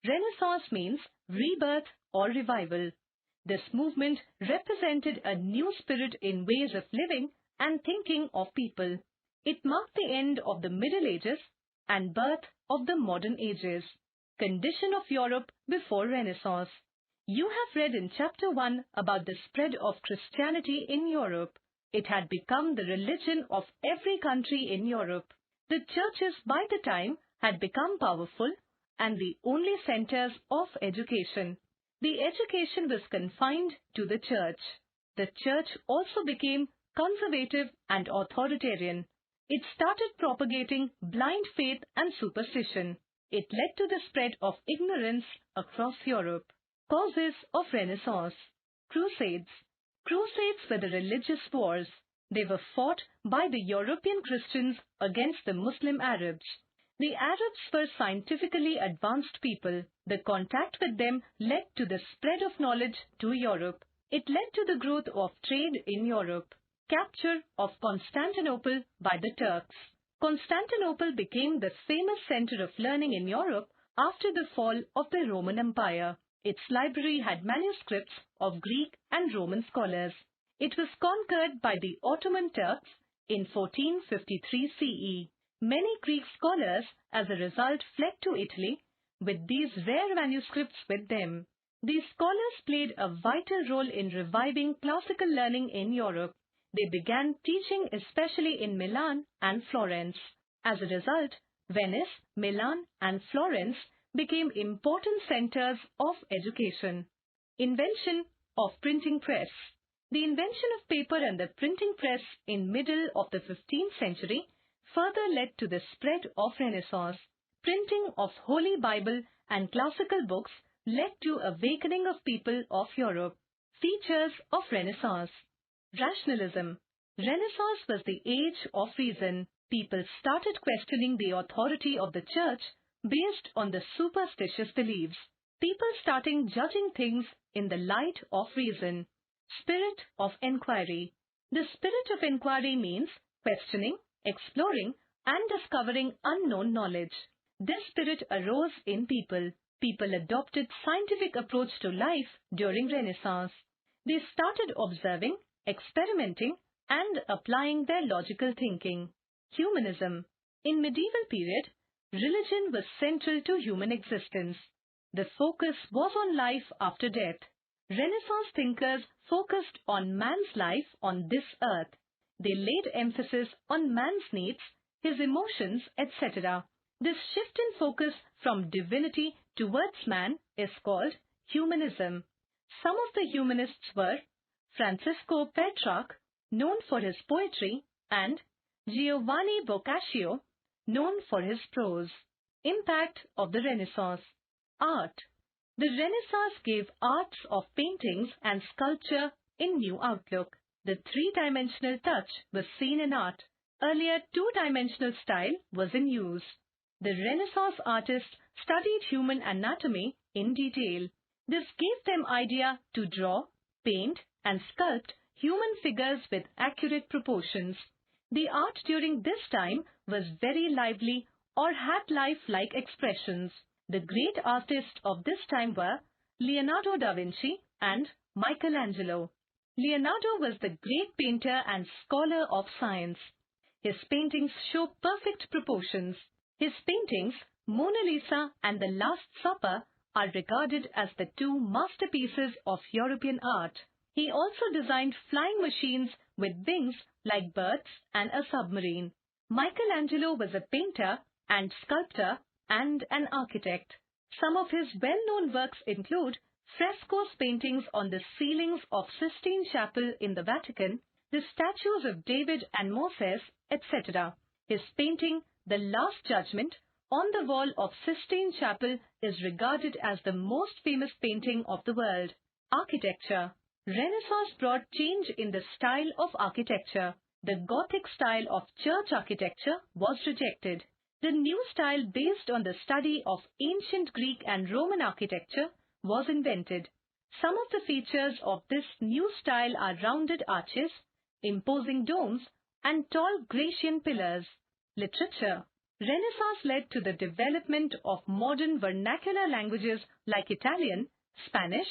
Renaissance means rebirth or revival. This movement represented a new spirit in ways of living and thinking of people. It marked the end of the Middle Ages and birth of the modern ages. Condition of Europe before Renaissance. You have read in chapter 1 about the spread of Christianity in Europe. It had become the religion of every country in Europe. The churches by the time had become powerful and the only centers of education. The education was confined to the church. The church also became conservative and authoritarian. It started propagating blind faith and superstition. It led to the spread of ignorance across Europe. Causes of Renaissance. Crusades. Crusades were the religious wars. They were fought by the European Christians against the Muslim Arabs. The Arabs were scientifically advanced people. The contact with them led to the spread of knowledge to Europe. It led to the growth of trade in Europe. Capture of Constantinople by the Turks. Constantinople became the famous center of learning in Europe after the fall of the Roman Empire. Its library had manuscripts of Greek and Roman scholars. It was conquered by the Ottoman Turks in 1453 CE. Many Greek scholars, as a result, fled to Italy with these rare manuscripts with them. These scholars played a vital role in reviving classical learning in Europe. They began teaching especially in Milan and Florence. As a result, Venice, Milan, and Florence became important centers of education. Invention of printing press. The invention of paper and the printing press in middle of the 15th century further led to the spread of Renaissance. Printing of Holy Bible and classical books led to awakening of people of Europe. Features of Renaissance. Rationalism. Renaissance was the age of reason. People started questioning the authority of the church based on the superstitious beliefs. People starting judging things in the light of reason. Spirit of inquiry. The spirit of inquiry means questioning, exploring, and discovering unknown knowledge. This spirit arose in people. People adopted scientific approach to life during Renaissance. They started observing, experimenting, and applying their logical thinking. Humanism. In medieval period, religion was central to human existence. The focus was on life after death. Renaissance thinkers focused on man's life on this earth. They laid emphasis on man's needs, his emotions, etc. This shift in focus from divinity towards man is called humanism. Some of the humanists were Francisco Petrarch, known for his poetry, and Giovanni Boccaccio, known for his prose. Impact of the Renaissance. Art. The Renaissance gave arts of paintings and sculpture a new outlook. The three-dimensional touch was seen in art. Earlier, two-dimensional style was in use. The Renaissance artists studied human anatomy in detail. This gave them idea to draw, paint, and sculpt human figures with accurate proportions. The art during this time was very lively or had life-like expressions. The great artists of this time were Leonardo da Vinci and Michelangelo. Leonardo was the great painter and scholar of science. His paintings show perfect proportions. His paintings, Mona Lisa and The Last Supper, are regarded as the two masterpieces of European art. He also designed flying machines with wings like birds and a submarine. Michelangelo was a painter and sculptor and an architect. Some of his well-known works include frescoes paintings on the ceilings of Sistine Chapel in the Vatican, the statues of David and Moses, etc. His painting, The Last Judgment, on the wall of Sistine Chapel is regarded as the most famous painting of the world. Architecture. Renaissance brought change in the style of architecture. The Gothic style of church architecture was rejected. The new style based on the study of ancient Greek and Roman architecture was invented. Some of the features of this new style are rounded arches, imposing domes, and tall Grecian pillars. Literature. Renaissance led to the development of modern vernacular languages like Italian, Spanish,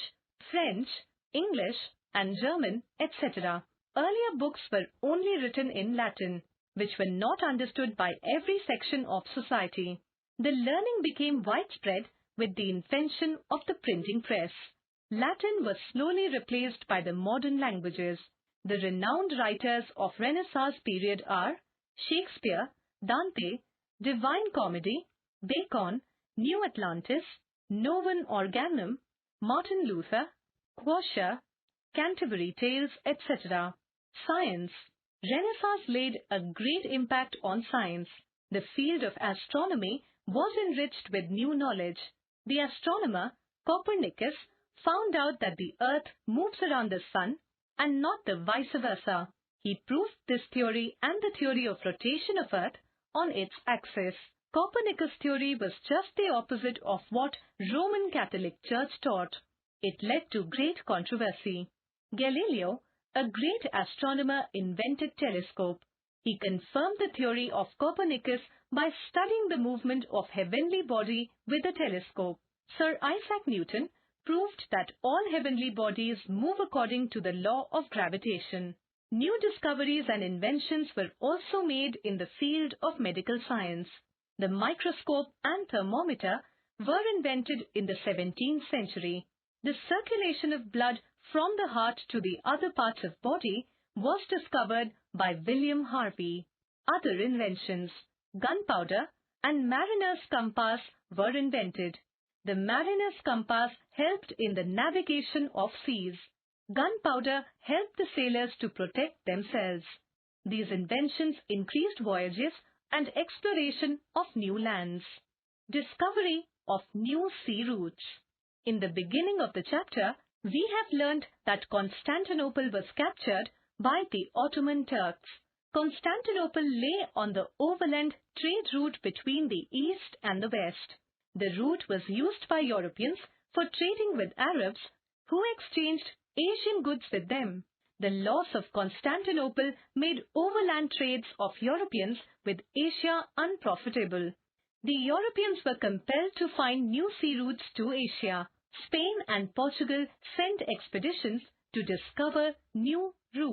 French, English, and German, etc. Earlier books were only written in Latin, which were not understood by every section of society. The learning became widespread with the invention of the printing press. Latin was slowly replaced by the modern languages. The renowned writers of Renaissance period are Shakespeare, Dante, Divine Comedy, Bacon, New Atlantis, Novum Organum, Martin Luther, Quassia, Canterbury Tales, etc. Science. Renaissance laid a great impact on science. The field of astronomy was enriched with new knowledge. The astronomer Copernicus found out that the Earth moves around the Sun and not the vice versa. He proved this theory and the theory of rotation of Earth on its axis. Copernicus' theory was just the opposite of what Roman Catholic Church taught. It led to great controversy. Galileo, a great astronomer, invented telescope. He confirmed the theory of Copernicus by studying the movement of heavenly body with a telescope. Sir Isaac Newton proved that all heavenly bodies move according to the law of gravitation. New discoveries and inventions were also made in the field of medical science. The microscope and thermometer were invented in the 17th century. The circulation of blood from the heart to the other parts of body was discovered by William Harvey. Other inventions, gunpowder and mariner's compass were invented. The mariner's compass helped in the navigation of seas. Gunpowder helped the sailors to protect themselves. These inventions increased voyages and exploration of new lands. Discovery of new sea routes. In the beginning of the chapter, we have learnt that Constantinople was captured by the Ottoman Turks. Constantinople lay on the overland trade route between the east and the west. The route was used by Europeans for trading with Arabs who exchanged Asian goods with them. The loss of Constantinople made overland trades of Europeans with Asia unprofitable. The Europeans were compelled to find new sea routes to Asia. Spain and Portugal sent expeditions to discover new routes.